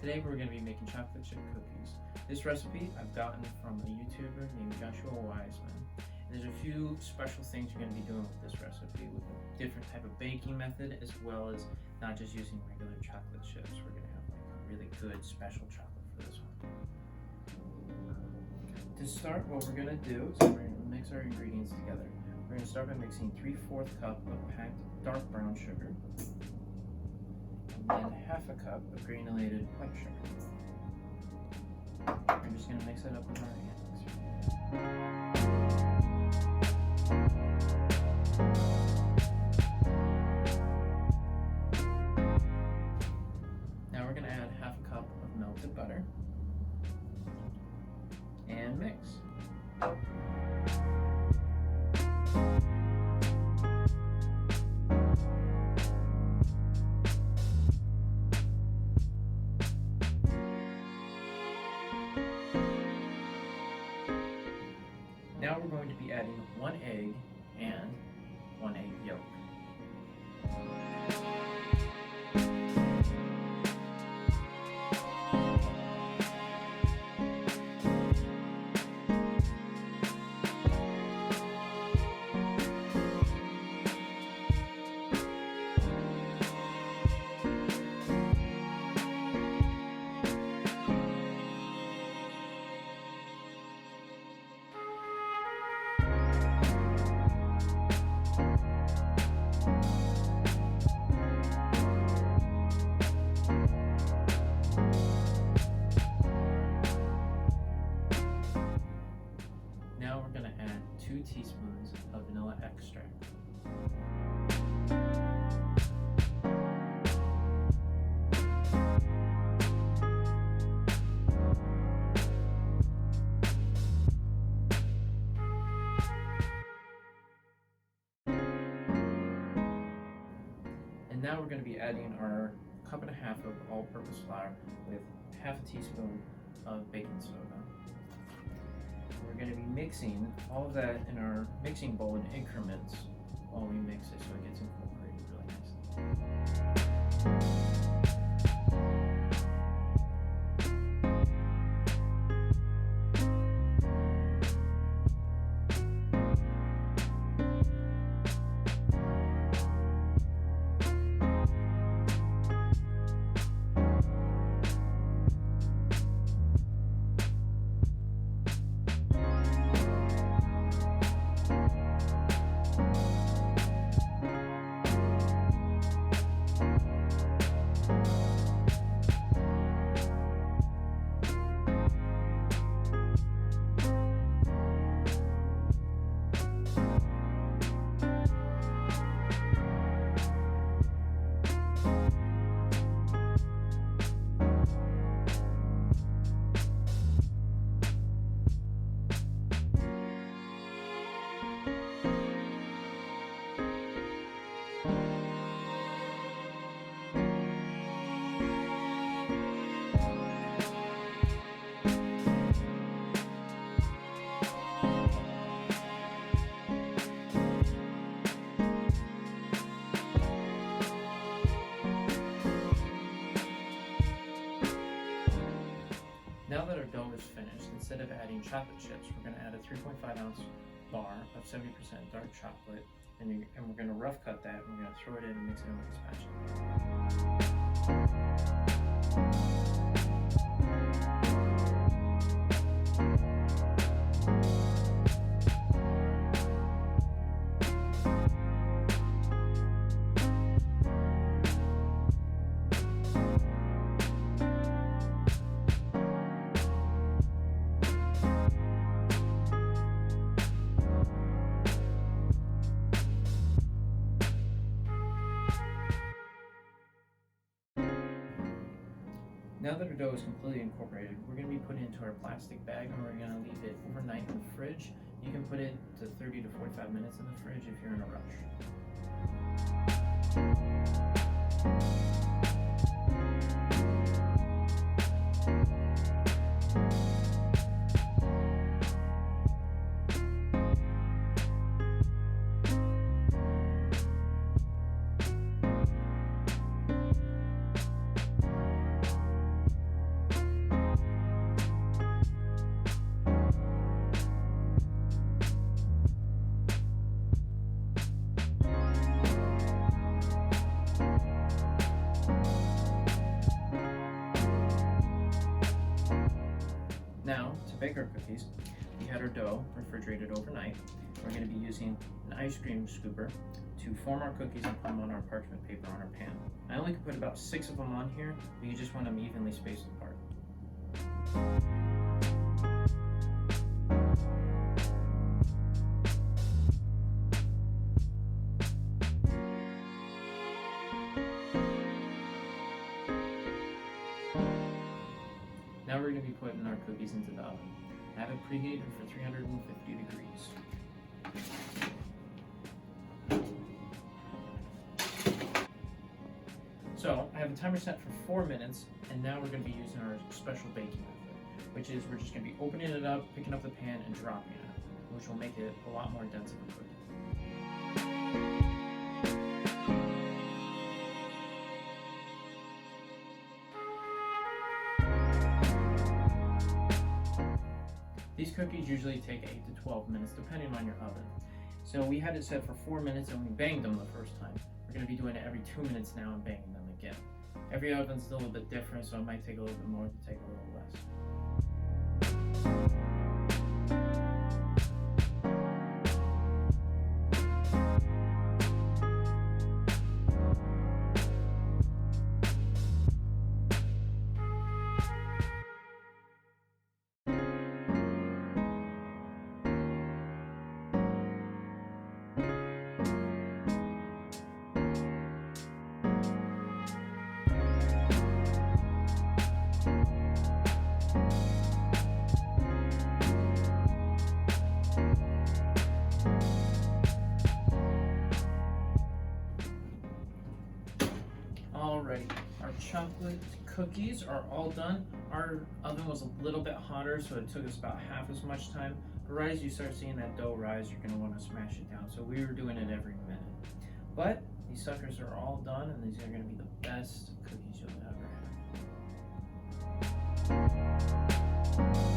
Today we're going to be making chocolate chip cookies. This recipe I've gotten from a YouTuber named Joshua Weissman. There's a few special things you're going to be doing with this recipe, with a different type of baking method, as well as not just using regular chocolate chips. We're going to have like a really good special chocolate for this one. To start, what we're going to do is we're going to mix our ingredients together. We're going to start by mixing 3/4 cup of packed dark brown sugar, and then 1/2 cup of granulated white sugar. We're just going to mix it up with our hand mixer. Now we're going to add 1/2 cup of melted butter and mix. Now we're going to be adding 1 egg and 1 egg yolk. Now we're going to add 2 teaspoons of vanilla extract. And now we're going to be adding our 1.5 cups of all-purpose flour with 1/2 teaspoon of baking soda. We're going to be mixing all of that in our mixing bowl in increments while we mix it so it gets incorporated really nicely. Now that our dough is finished, instead of adding chocolate chips, we're going to add a 3.5 ounce bar of 70% dark chocolate, and we're going to rough cut that, and we're going to throw it in and mix it in with a Now that our dough is completely incorporated, we're going to be putting it into our plastic bag, and we're going to leave it overnight in the fridge. You can put it to 30 to 45 minutes in the fridge if you're in a rush. bake our cookies, we had our dough refrigerated overnight. We're going to be using an ice cream scooper to form our cookies and put them on our parchment paper on our pan. I only could put about 6 of them on here, but you just want them evenly spaced apart. Now we're going to be putting our cookies into the oven. I have it preheated for 350 degrees. So I have a timer set for 4 minutes, and now we're going to be using our special baking method, which is we're just going to be opening it up, picking up the pan, and dropping it, which will make it a lot more dense of a cookie. These cookies usually take 8 to 12 minutes depending on your oven. So we had it set for 4 minutes and we banged them the first time. We're going to be doing it every 2 minutes now and banging them again. Every oven's a little bit different, so it might take a little bit more, to take a little less. Alrighty, our chocolate cookies are all done. Our oven was a little bit hotter, so it took us about half as much time. But right as you start seeing that dough rise, you're gonna wanna smash it down. So we were doing it every minute. But these suckers are all done, and these are gonna be the best cookies you'll ever have.